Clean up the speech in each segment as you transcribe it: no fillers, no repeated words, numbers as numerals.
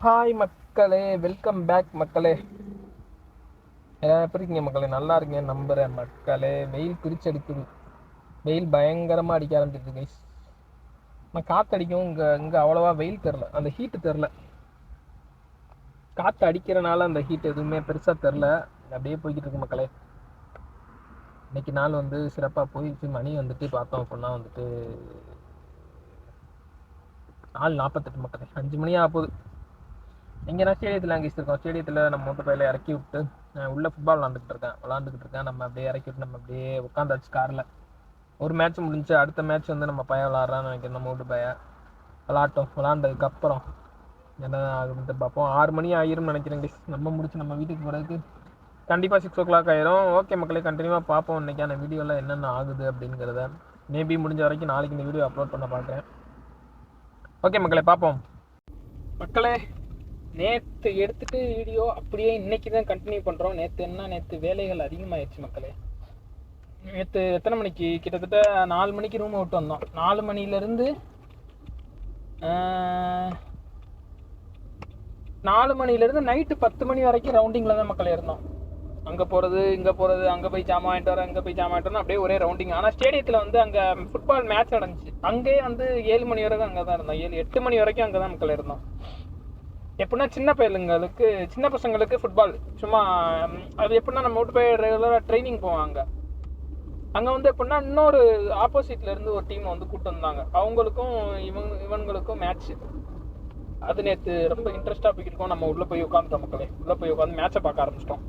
Hi மக்களே, welcome back மக்களே. எப்படி இருக்கீங்க மக்களே? நல்லா இருக்கீங்க நம்புறேன் மக்களே. வெயில் பிரிச்சு அடிக்குது, வெயில் பயங்கரமாக அடிக்க ஆரம்பிச்சிருக்கு கைஸ். நான் காற்று அடிக்கும், இங்கே அவ்வளோவா வெயில் தெரில, அந்த ஹீட்டு தெரில. காற்று அடிக்கிறனால அந்த ஹீட் எதுவுமே பெருசாக தெரில. அப்படியே போய்கிட்டு இருக்கு மக்களே. இன்னைக்கு நாள் வந்து சிறப்பாக போயிடுச்சு. மணி வந்துட்டு பார்த்தோம் அப்படின்னா வந்துட்டு 4:48 மக்களே, 5 மணி ஆக போகுது. இங்கே நான் ஸ்டேடியத்தில் அங்கே இருக்கோம். ஸ்டேடியத்தில் நம்ம மோட்டர் பையில இறக்கி விட்டு உள்ளே ஃபுட்பால் விளாண்டுக்கிட்டு இருக்கேன். நம்ம அப்படியே இறக்கி விட்டு நம்ம அப்படியே உட்காந்தாச்சு காரில். ஒரு மேட்ச் முடிஞ்சு அடுத்த மேட்ச் வந்து நம்ம பையன் விளாட்றான்னு நினைக்கிறேன். நம்ம வீட்டு பையன் விளாண்டதுக்கப்புறம் என்ன ஆகுதுன்னு பார்ப்போம். 6 மணி ஆகிரும்னு நினைக்கிறேன். நம்ம முடிச்சு நம்ம வீட்டுக்கு போகிறதுக்கு கண்டிப்பாக 6 o'clock ஆயிரும். ஓகே மக்களே, கண்டினியூவாக பார்ப்போம் இன்றைக்கான வீடியோவில் என்னென்ன ஆகுது அப்படிங்கிறத. மேபி முடிஞ்ச வரைக்கும் நாளைக்கு இந்த வீடியோ அப்லோட் பண்ண பார்க்குறேன். ஓகே மக்களே, பார்ப்போம் மக்களே. நேற்று எடுத்துகிட்டு வீடியோ அப்படியே இன்றைக்கி தான் கண்டினியூ பண்ணுறோம். நேற்று வேலைகள் அதிகமாகிடுச்சு மக்களே. நேற்று எத்தனை மணிக்கு, கிட்டத்தட்ட 4 மணிக்கு ரூமை விட்டு வந்தோம். 4 மணிலேருந்து 4 மணிலேருந்து நைட்டு 10 மணி வரைக்கும் ரவுண்டிங்கில் தான் மக்களே இருந்தோம். அங்கே போகிறது இங்கே போகிறது, அங்கே போய் ஜாமான் வாங்கிட்டு வரேன், அங்கே போய் ஜாமான் வாங்கிட்டு வரேன், அப்படியே ஒரே ரவுண்டிங். ஆனால் ஸ்டேடியத்தில் வந்து அங்கே ஃபுட்பால் மேட்ச் நடந்துச்சு. அங்கேயே வந்து 7 மணி வரைக்கும் அங்கே தான் இருந்தோம். 7-8 மணி வரைக்கும் அங்கே தான் மக்கள் இருந்தோம். எப்படின்னா சின்ன பசங்களுக்கு ஃபுட்பால் சும்மா அது எப்படின்னா நம்ம விட்டு போய் ரெகுலராக ட்ரைனிங் போவாங்க. அங்கே வந்து எப்படின்னா இன்னொரு ஆப்போசிட்லேருந்து ஒரு டீம் வந்து கூப்பிட்டு வந்தாங்க. அவங்களுக்கும் இவங்களுக்கும் மேட்ச். அது நேற்று ரொம்ப இன்ட்ரெஸ்ட்டாக போய்கிருக்கோம். நம்ம உள்ளே போய் உட்காந்துட்டோம் மக்களே. உள்ளே போய் உட்காந்து மேட்சை பார்க்க ஆரம்பிச்சிட்டோம்.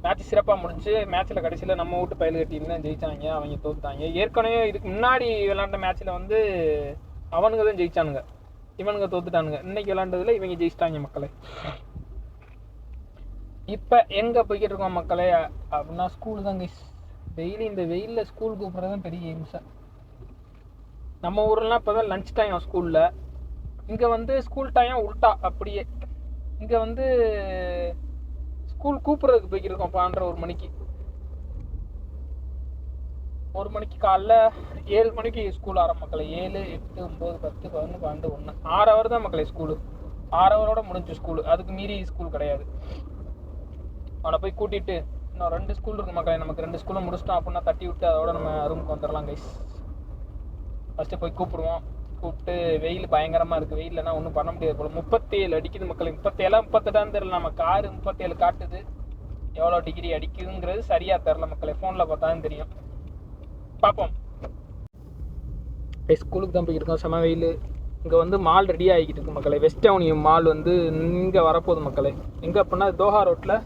மேட்ச் சிறப்பாக முடிஞ்சு. மேட்ச்சில் கடைசியில் நம்ம வீட்டு பயிலுக டீம் தான் ஜெயித்தாங்க. அவங்க தோத்துட்டாங்க. ஏற்கனவே இதுக்கு முன்னாடி விளாண்ட மேட்ச்சில் வந்து அவனுங்க தான் ஜெயிச்சானுங்க, இவனுங்க தோத்துட்டானுங்க. இன்னைக்கு விளாண்டதில் இவங்க ஜெயிச்சிட்டாங்க மக்களே. இப்போ எங்கே போய்கிட்டு இருக்கோம் மக்களே அப்படின்னா ஸ்கூல் தாங்க. டெய்லி இந்த வெயிலில் ஸ்கூல் கூப்பிட்றது தான் பெரிய இம்சை. நம்ம ஊர்லாம் இப்போ தான் லஞ்ச் டைம் ஸ்கூலில். இங்கே வந்து ஸ்கூல் டைம் உல்ட்டா. அப்படியே இங்கே வந்து ஸ்கூல் கூப்பிட்றதுக்கு போய்க்கிருக்கோம். 1 மணிக்கு, 1 மணிக்கு காலைல 7 மணிக்கு ஸ்கூல் ஆரம்பம் மக்களே. 7, 8, 9, 10, 11, 12, 1 6 ஹவர் தான் மக்களே ஸ்கூலு. 6 ஹவரோட முடிஞ்சு ஸ்கூலு. அதுக்கு மீறி ஸ்கூல் கிடையாது. அவனை போய் கூட்டிகிட்டு இன்னும் 2 ஸ்கூல் இருக்குது மக்களே. நமக்கு 2 ஸ்கூலும் முடிச்சிட்டோம் அப்படின்னா தட்டி விட்டு அதோட நம்ம ரூமுக்கு வந்துடலாம் கைஸ். ஃபஸ்ட்டு போய் கூப்பிடுவோம். கூப்பிட்டு வெயில் பயங்கரமாக இருக்குது. வெயிலனா ஒன்றும் பண்ண முடியாது போல். 37 அடிக்குது மக்களே. 37 38 தெரியல. நம்ம காரு 37 காட்டுது. எவ்வளோ டிகிரி அடிக்குதுங்கிறது சரியாக தெரில மக்களே. ஃபோனில் பார்த்தாலும் தெரியும். பார்ப்போம். ஸ்கூலுக்கு தான் போய்க்கிருக்கோம். செம வெயில். இங்கே வந்து மால் ரெடி ஆகிக்கிட்டு இருக்கு மக்களே. வெஸ்ட் அவென்யூ மால் வந்து இங்கே வரப்போகுது மக்களே. எங்கே அப்படின்னா தோஹா ரோட்டில்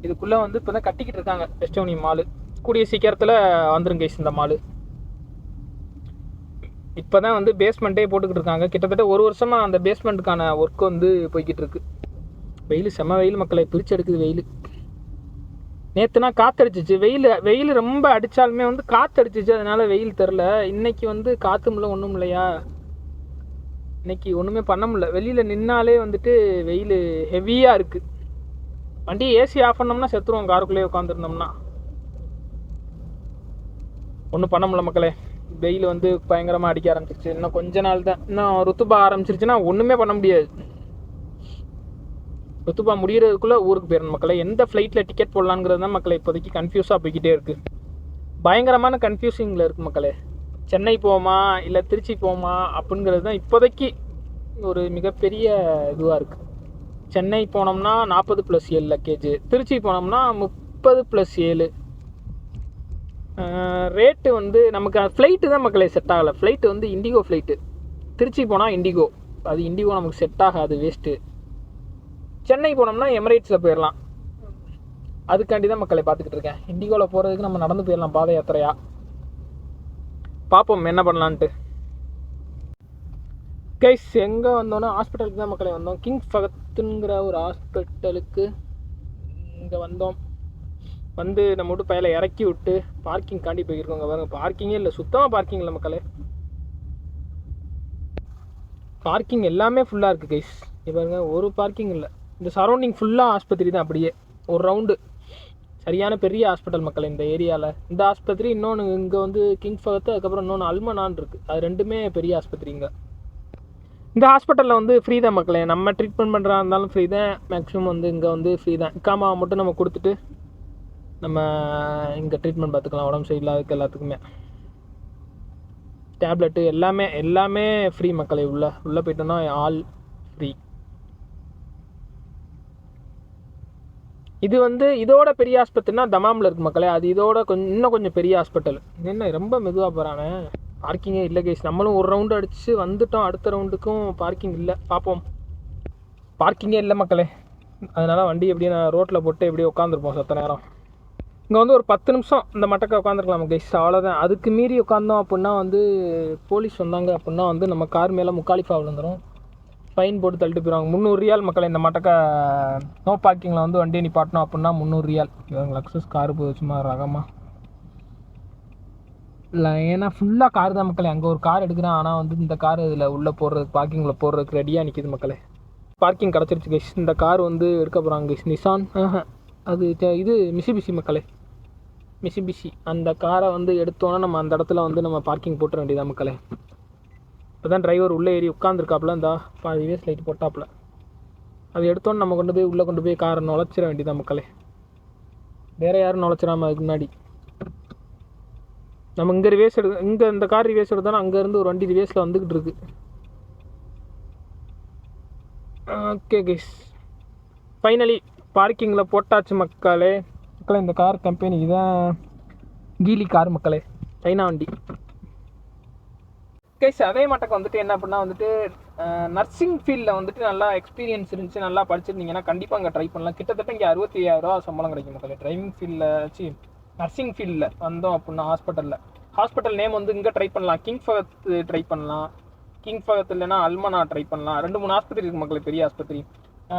இதுக்குள்ளே வந்து இப்போ தான் கட்டிக்கிட்டு இருக்காங்க வெஸ்ட் அவென்யூ மாலு. கூடிய சீக்கிரத்தில் வந்துருங்க இந்த மாலு. இப்போ தான் வந்து பேஸ்மெண்ட்டே போட்டுக்கிட்டு இருக்காங்க. கிட்டத்தட்ட 1 வருஷமாக அந்த பேஸ்மெண்ட்டுக்கான ஒர்க் வந்து போய்கிட்டு இருக்கு. வெயில் செம வெயில் மக்களை பிரித்து எடுக்குது வெயில். நேற்றுனா காற்றடிச்சிச்சு. வெயில் ரொம்ப அடித்தாலுமே வந்து காற்றடிச்சிச்சு. அதனால் வெயில் தெரில. இன்றைக்கி வந்து காற்றும் இல்லை ஒன்றும் இல்லையா. இன்றைக்கி ஒன்றுமே பண்ண முடியல. வெளியில் நின்னாலே வந்துட்டு வெயில் ஹெவியாக இருக்குது. வண்டி ஏசி ஆஃப் பண்ணோம்னா செத்துருவோம். காருக்குள்ளேயே உட்காந்துருந்தோம்னா ஒன்றும் பண்ண முடியல மக்களே. வெயில் வந்து பயங்கரமாக அடிக்க ஆரம்பிச்சிருச்சு. இன்னும் கொஞ்ச நாள் தான். இன்னும் ருத்துபா ஆரம்பிச்சிருச்சுன்னா ஒன்றுமே பண்ண முடியாது. ருத்துபா முடிகிறதுக்குள்ளே ஊருக்கு போயிடணும் மக்களை. எந்த ஃப்ளைட்டில் டிக்கெட் போடலாங்கிறது தான் மக்களை இப்போதைக்கு கன்ஃபியூஸாக போய்கிட்டே இருக்குது. பயங்கரமான கன்ஃபியூசிங்கில் இருக்குது மக்களே. சென்னை போமா இல்லை திருச்சி போமா அப்படிங்கிறது தான் இப்போதைக்கு ஒரு மிகப்பெரிய இதுவாக இருக்குது. சென்னை போனோம்னா 40+7 லக்கேஜ். திருச்சி போனோம்னா 30+7. ரேட்டு வந்து நமக்கு ஃப்ளைட்டு தான் மக்களே செட் ஆகலை. ஃப்ளைட்டு வந்து இண்டிகோ ஃப்ளைட்டு. திருச்சி போனால் இண்டிகோ. அது இண்டிகோ நமக்கு செட் ஆகாது, வேஸ்ட்டு. சென்னை போனோம்னா எமிரேட்ஸில் போயிடலாம். அதுக்காண்டி தான் மக்களை பார்த்துக்கிட்டு இருக்கேன். இண்டிகோவில் போகிறதுக்கு நம்ம நடந்து போயிடலாம் பாத யாத்திரையா. பார்ப்போம் என்ன பண்ணலான்ட்டு. கைஸ் எங்கே வந்தோன்னா ஹாஸ்பிட்டலுக்கு தான் மக்களை வந்தோம். கிங் ஃபகத்துங்கிற ஒரு ஹாஸ்பிட்டலுக்கு இங்கே வந்தோம். வந்து நம்ம விட்டு பையில இறக்கி விட்டு பார்க்கிங் காண்டி போயிருக்கோங்க. பாருங்க, பார்க்கிங்கே இல்லை, சுத்தமாக பார்க்கிங் இல்லை மக்களே. பார்க்கிங் எல்லாமே ஃபுல்லாக இருக்குது கைஸ். பாருங்க, ஒரு பார்க்கிங் இல்லை. இந்த சரௌண்டிங் ஃபுல்லாக ஆஸ்பத்திரி தான். அப்படியே ஒரு ரவுண்டு சரியான பெரிய ஹாஸ்பிட்டல் மக்கள் இந்த ஏரியாவில். இந்த ஆஸ்பத்திரி இன்னொன்று இங்கே வந்து கிங் ஃபகத்து, அதுக்கப்புறம் இன்னொன்று அல்மனான் இருக்குது. அது ரெண்டுமே பெரிய ஆஸ்பத்திரிங்க. இந்த ஹாஸ்பிட்டலில் வந்து ஃப்ரீ தான் மக்களே. நம்ம ட்ரீட்மெண்ட் பண்ணுறா இருந்தாலும் ஃப்ரீ தான். மேக்ஸிமம் வந்து இங்கே வந்து ஃப்ரீ தான். இக்காமாவை மட்டும் நம்ம கொடுத்துட்டு நம்ம இங்கே ட்ரீட்மெண்ட் பார்த்துக்கலாம். உடம்பு சரியில்லாததுக்கு எல்லாத்துக்குமே டேப்லெட்டு எல்லாமே ஃப்ரீ மக்களே. உள்ளே போயிட்டோன்னா ஆல் ஃப்ரீ. இது வந்து இதோட பெரிய ஆஸ்பத்திரினா தமாமில் இருக்குது மக்களே. அது இதோட இன்னும் கொஞ்சம் பெரிய ஹாஸ்பிட்டல். என்ன ரொம்ப மெதுவாக போகிறானே. பார்க்கிங்கே இல்லை கேஸ். நம்மளும் ஒரு ரவுண்டு அடித்து வந்துட்டோம். அடுத்த ரவுண்டுக்கும் பார்க்கிங் இல்லை. பார்ப்போம். பார்க்கிங்கே இல்லை மக்களே. அதனால் வண்டி எப்படியே நான் ரோட்டில் போட்டு எப்படியே உட்காந்துருப்போம் சத்த நேரம். இங்கே வந்து ஒரு 10 நிமிஷம் இந்த மட்டக்க உட்காந்துருக்கலாம் கேஸ், அவ்வளோதான். அதுக்கு மீறி உட்காந்தோம் அப்படின்னா வந்து போலீஸ் வந்தாங்க அப்படின்னா வந்து நம்ம கார் மேலே முக்காலிஃபா விழுந்துடும். ஃபைன் போட்டு தள்ளிட்டு போயிடுவாங்க. 300 ரியால் மக்களை. இந்த மட்டக்க நோ பார்க்கிங்கில் வந்து வண்டியை நிப்பாட்டணும் அப்படின்னா 300 ரியால். இவங்க லக்ஸஸ் காரு போய் சும்மா ரகமாக இல்லை. ஏன்னா ஃபுல்லாக கார் தான் மக்களே. அங்கே ஒரு கார் எடுக்கிறேன், ஆனால் வந்து இந்த கார் இதில் உள்ளே போடுறதுக்கு பார்க்கிங்கில் போடுறதுக்கு ரெடியாக நிற்கிது மக்களே. பார்க்கிங் கிடச்சிருச்சு கைஸ். இந்த கார் வந்து எடுக்க போகிறாங்க கைஸ். நிசான் அது இது மிசிபிசி மக்களே. மிசிபிசி அந்த காரை வந்து எடுத்தோன்னா நம்ம அந்த இடத்துல வந்து நம்ம பார்க்கிங் போட்டுற வேண்டியதான் மக்களே. இப்போ தான் டிரைவர் உள்ளே ஏறி உட்காந்துருக்காப்புல. இந்த ரிவர்ஸ் லைட் போட்டாப்புல. அது எடுத்தோன்னு நம்ம உள்ளே கொண்டு போய் காரை நுழைச்சிட வேண்டியதான் மக்களே. வேறு யாரும் நுழைச்சிடாம அதுக்கு முன்னாடி நம்ம இங்கே ரிவேஸ் இங்கே இந்த கார் ரிவேஸ் எடுத்தோன்னா அங்கேருந்து ஒரு வண்டி ரிவேஸில் வந்துக்கிட்டு இருக்கு. ஓகே கைஸ், ஃபைனலி பார்க்கிங்கில் போட்டாச்சு மக்களே. இந்த கார் கம்பெனி இதான் கீலி கார் மக்களே, சைனா வண்டி கைஸ். அதே மாட்டக்கு வந்துட்டு என்ன அப்படின்னா வந்துட்டு நர்சிங் ஃபீல்டில் வந்துட்டு நல்லா எக்ஸ்பீரியன்ஸ் இருந்துச்சு, நல்லா படிச்சிருந்தீங்கன்னா கண்டிப்பாக அங்கே ட்ரை பண்ணலாம். கிட்டத்தட்ட இங்கே 65,000 ரூபா சம்பளம் கிடைக்கும் மக்களே. டிரைவிங் ஃபீல்டில் நர்சிங் ஃபீல்டில் வந்தோம் அப்படின்னா ஹாஸ்பிட்டல் நேம் வந்து இங்கே ட்ரை பண்ணலாம். கிங் ஃபகத் ட்ரை பண்ணலாம். கிங் ஃபகத் இல்லைன்னா அல்மனா ட்ரை பண்ணலாம். 2-3 ஆஸ்பத்திரி இருக்குது மக்களே, பெரிய ஆஸ்பத்திரி.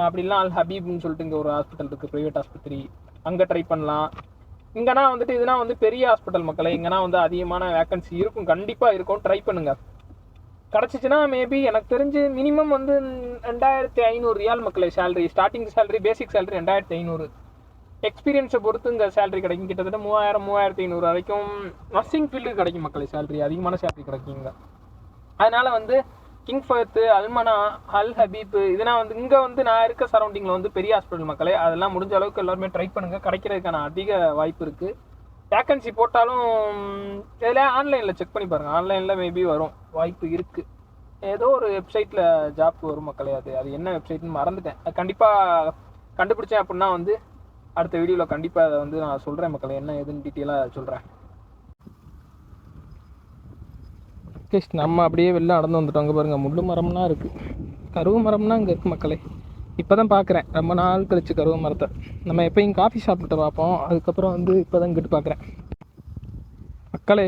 அப்படி இல்லைனா அல் ஹபீப்னு சொல்லிட்டு இங்கே ஒரு ஹாஸ்பிட்டல் இருக்குது, ப்ரைவேட் ஆஸ்பத்திரி. அங்கே ட்ரை பண்ணலாம். இங்கேனா வந்துட்டு இதுனா வந்து பெரிய ஹாஸ்பிட்டல் மக்களே. இங்கேனா வந்து அதிகமான வேக்கன்சி இருக்கும், கண்டிப்பாக இருக்கும். ட்ரை பண்ணுங்கள். கிடச்சிச்சின்னா மேபி எனக்கு தெரிஞ்சு மினிமம் வந்து 2,500 ரியால் மக்களே சேலரி. ஸ்டார்டிங் சேலரி, பேசிக் சேலரி 2,500. எக்ஸ்பீரியன்ஸை பொறுத்து இங்கே சேலரி கிடைக்கும். கிட்டத்தட்ட 3,000-3,500 வரைக்கும் நர்சிங் ஃபீல்டு கிடைக்கும் மக்களே. சேலரி அதிகமான சேலரி கிடைக்குங்க. அதனால் வந்து கிங் ஃபகத், அல்மனா, அல் ஹபீப் இதெல்லாம் வந்து இங்கே வந்து நான் இருக்க சரௌண்டிங்கில் வந்து பெரிய ஹாஸ்பிட்டல் மக்களே. அதெல்லாம் முடிஞ்ச அளவுக்கு எல்லாருமே ட்ரை பண்ணுங்கள். கிடைக்கிறதுக்கான அதிக வாய்ப்பு இருக்குது. வேக்கன்சி போட்டாலும் இதில் ஆன்லைனில் செக் பண்ணி பாருங்கள். ஆன்லைனில் மேபி வரும், வாய்ப்பு இருக்குது. ஏதோ ஒரு வெப்சைட்டில் ஜாப் வரும் மக்களே. அது என்ன வெப்சைட்னு மறந்துட்டேன். அது கண்டிப்பாக கண்டுபிடிச்சேன் அப்படின்னா வந்து அடுத்த வீடியோவில் கண்டிப்பாக அதை வந்து நான் சொல்கிறேன் மக்களே, என்ன எதுன்னு டீட்டெயிலாக சொல்கிறேன். நம்ம அப்படியே வெளில நடந்து வந்துட்டோம். அங்கே பாருங்கள், முள்ளு மரம்லாம் இருக்குது, கருவு மரம்லாம் இங்கே இருக்குது மக்களே. இப்போ தான் பார்க்குறேன், ரொம்ப நாள் கழிச்சு கருவு மரத்தை. நம்ம எப்போயும் காஃபி சாப்பிட்டு பார்ப்போம், அதுக்கப்புறம் வந்து இப்போ தான் இங்கிட்டு பார்க்குறேன் மக்களே.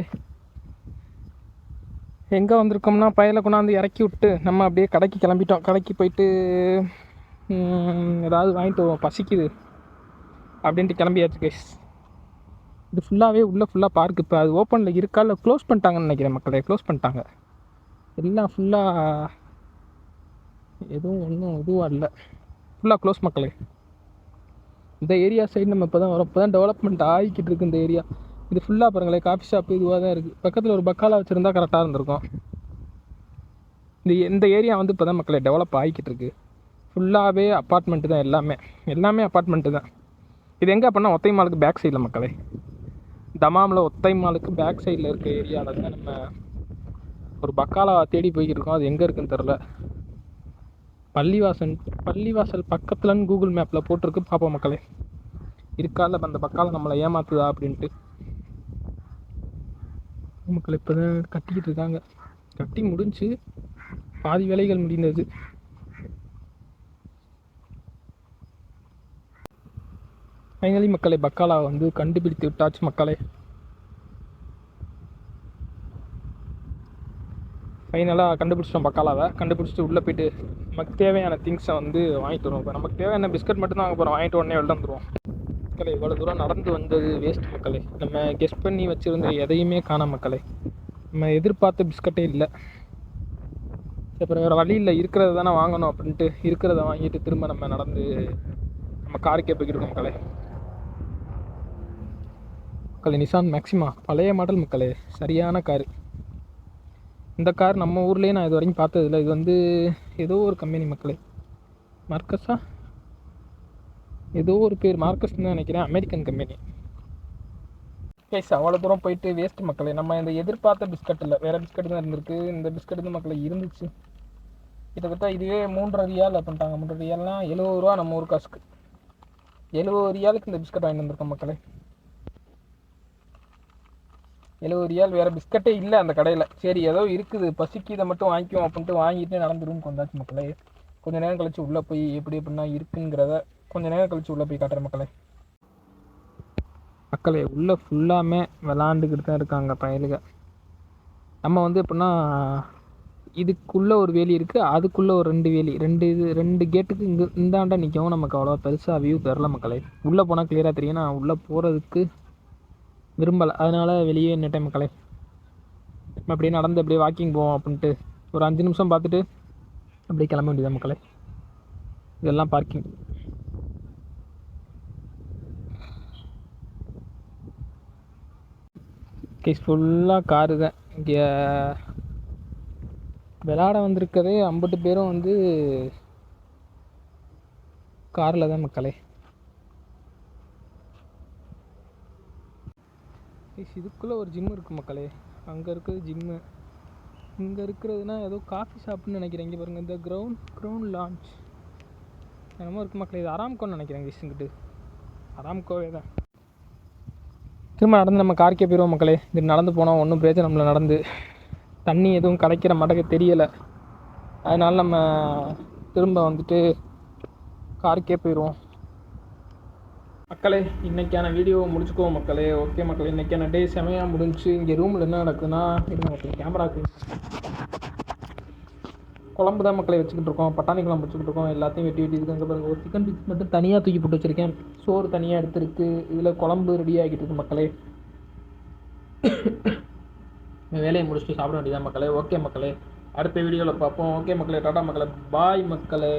எங்கே வந்திருக்கோம்னா பயலை கொண்டாந்து இறக்கி விட்டு நம்ம அப்படியே கடைக்கு கிளம்பிட்டோம். கடைக்கு போயிட்டு ஏதாவது வாங்கிட்டு வருவோம், பசிக்குது அப்படின்ட்டு கிளம்பியாச்சு கேஸ். இது ஃபுல்லாகவே உள்ளே ஃபுல்லாக பார்க். இப்போ அது ஓப்பனில் இருக்கா இல்லை க்ளோஸ் பண்ணிட்டாங்கன்னு நினைக்கிறேன் மக்களே. க்ளோஸ் பண்ணிட்டாங்க எல்லாம் ஃபுல்லாக. எதுவும் ஒன்றும் இதுவாக இல்லை, ஃபுல்லாக க்ளோஸ் மக்களே. இந்த ஏரியா சைடு நம்ம இப்போ தான் வரோம். இப்போ தான் டெவலப்மெண்ட் ஆகிக்கிட்டு இருக்குது இந்த ஏரியா. இது ஃபுல்லாக பாருங்களேன், காஃபி ஷாப்பு இதுவாக தான் இருக்குது. பக்கத்தில் ஒரு பக்காலா வச்சுருந்தா கரெக்டாக இருந்திருக்கும். இந்த ஏரியா வந்து இப்போ தான் மக்களே டெவலப் ஆகிக்கிட்டு இருக்குது. ஃபுல்லாகவே அப்பார்ட்மெண்ட்டு தான், எல்லாமே அப்பார்ட்மெண்ட்டு தான். இது எங்கே அப்படின்னா ஒத்தை மாலுக்கு பேக் சைடில் மக்களே. தமாமில் ஒத்தை மாலுக்கு பேக் சைடில் இருக்க ஏரியாவில் தான் நம்ம ஒரு பக்காலா தேடி போய்கிருக்கோம். அது எங்கே இருக்குன்னு தெரில. பள்ளிவாசல் பக்கத்துலன்னு கூகுள் மேப்பில் போட்டிருக்கு, பார்ப்போம் மக்களே. இருக்கா இல்லை அந்த பக்காலா நம்மளை ஏமாத்துதா அப்படின்ட்டு. மக்கள் இப்போ தான் கட்டிக்கிட்டு இருக்காங்க. கட்டி முடிஞ்சு பாதி வேலைகள் முடிந்தது. ஃபைனலி மக்களே பக்காலா வந்து கண்டுபிடித்து விட்டாச்சு மக்களே. ஃபைனலாக கண்டுபிடிச்சிட்டோம் பக்காலாவை. கண்டுபிடிச்சிட்டு உள்ளே போய்ட்டு நமக்கு தேவையான திங்ஸை வந்து வாங்கிட்டு வருவோம். இப்போ நமக்கு தேவையான பிஸ்கட் மட்டும் தான் வாங்க போகிறோம். வாங்கிட்டு உடனே வெளில வந்துடுவோம் மக்களே. இவ்வளோ தூரம் நடந்து வந்தது வேஸ்ட் மக்களே. நம்ம கெஸ் பண்ணி வச்சுருந்த எதையுமே காணோம் மக்களே. நம்ம எதிர்பார்த்த பிஸ்கட்டே இல்லை. அப்புறம் வேறு வழி இல்லை, இருக்கிறத தானே வாங்கணும் அப்படின்ட்டு இருக்கிறத வாங்கிட்டு திரும்ப நம்ம நடந்து நம்ம காருக்கே போய்கிட்டு இருக்கோம் மக்களே. மக்களே நிசான் மேக்ஸிமா பழைய மாடல் மக்களே, சரியான காரு. இந்த கார் நம்ம ஊர்லேயே நான் இது வரைக்கும் பார்த்ததில்ல. இது வந்து ஏதோ ஒரு கம்பெனி மக்களே, மார்க்கஸா ஏதோ ஒரு பேர், மார்க்கஸ்ன்னு தான் நினைக்கிறேன், அமெரிக்கன் கம்பெனி. கேஸ் அவ்வளோ தூரம் போயிட்டு வேஸ்ட் மக்களே. நம்ம இந்த எதிர்பார்த்த பிஸ்கட் இல்லை, வேறு பிஸ்கட் தான் இருந்திருக்கு. இந்த பிஸ்கட் தான் மக்களே இருந்துச்சு. கிட்டத்தட்ட இதுவே 3.5 ரியால் பண்ணிட்டாங்க. 3.5 ரியால்னால் 70 ரூபா நம்ம ஊர் காசுக்கு. 70 ரியாலுக்கு இந்த பிஸ்கட் வாங்கிட்டு வந்திருக்கோம் மக்களே. 70 ரியால். வேறு பிஸ்கட்டே இல்லை அந்த கடையில். சரி ஏதோ இருக்குது, பசிக்கு இதை மட்டும் வாங்கிக்குவோம் அப்படின்ட்டு வாங்கிட்டு நடந்து ரூமுக்கு வந்தாச்சு மக்களே. கொஞ்சம் நேரம் கழிச்சு உள்ளே போய் எப்படி எப்படின்னா இருக்குங்கிறத கொஞ்சம் நேரம் கழிச்சு உள்ளே போய் காட்டுறேன் மக்களே. மக்களே உள்ளே ஃபுல்லாமே விளாண்டுக்கிட்டு தான் இருக்காங்க பயலுக. நம்ம வந்து எப்படின்னா இதுக்குள்ளே ஒரு வேலி இருக்குது, அதுக்குள்ளே ஒரு 2 வேலி, 2 கேட்டுக்கு இந்தாண்டா நிற்கவும் நமக்கு அவ்வளோ பெருசாக வியூ தெரில மக்களே. உள்ளே போனால் கிளியராக தெரியும், நான் உள்ளே போகிறதுக்கு விரும்பலை, அதனால் வெளியே நின்னுட்டேன் மக்களே. நம்ம அப்படியே நடந்து அப்படியே வாக்கிங் போவோம் அப்படின்ட்டு ஒரு 5 நிமிஷம் பார்த்துட்டு அப்படியே கிளம்ப வேண்டியதான் மக்களே. இதெல்லாம் பார்க்கிங். கேஸ் ஃபுல்லாக காரு தான். இங்கே விளாட வந்திருக்கதே 50 பேரும் வந்து காரில் தான் மக்களே. இதுக்குள்ளே ஒரு ஜிம்மு இருக்குது மக்களே. அங்கே இருக்கிறது ஜிம்மு, இங்கே இருக்கிறதுனா ஏதோ காஃபி ஷாப்புன்னு நினைக்கிறேன். இங்கே பாருங்கள், இந்த க்ரௌண்ட் லான்ச் என்னமோ இருக்குது மக்களே. இது அராம்கோன்னு நினைக்கிறேன். இங்கிட்டு அராம்கோவே தான். திரும்ப நடந்து நம்ம கார்க்கே போயிடுவோம் மக்களே. இது நடந்து போனால் ஒன்றும் பிரச்சனை நம்மளை நடந்து தண்ணி எதுவும் கலைக்கிற மாட்டேங்க தெரியலை, அதனால் நம்ம திரும்ப வந்துட்டு காருக்கே போயிடுவோம் மக்களே. இன்றைக்கான வீடியோ முடிச்சுக்குவோம் மக்களே. ஓகே மக்களே, இன்றைக்கான டே செமையாக முடிஞ்சு. இங்கே ரூமில் என்ன நடக்குதுன்னா, இது கேமராக்கு குழம்பு தான் மக்களை வச்சுக்கிட்டு இருக்கோம், பட்டாணி குழம்பு வச்சுக்கிட்டு இருக்கோம். எல்லாத்தையும் வெட்டி இருக்குது. அங்கே பாருங்கள், ஒரு சிக்கன் பீஸ் மட்டும் தனியாக தூக்கி போட்டு வச்சுருக்கேன், சோறு தனியாக எடுத்துருக்கு. இதில் குழம்பு ரெடி ஆகிட்டு இருக்கு மக்களே. வேலையை முடிச்சுட்டு சாப்பிட வேண்டியதான் மக்களே. ஓகே மக்களே, அடுத்த வீடியோவில் பார்ப்போம். ஓகே மக்களே, டாடா மக்களே, பாய் மக்களே.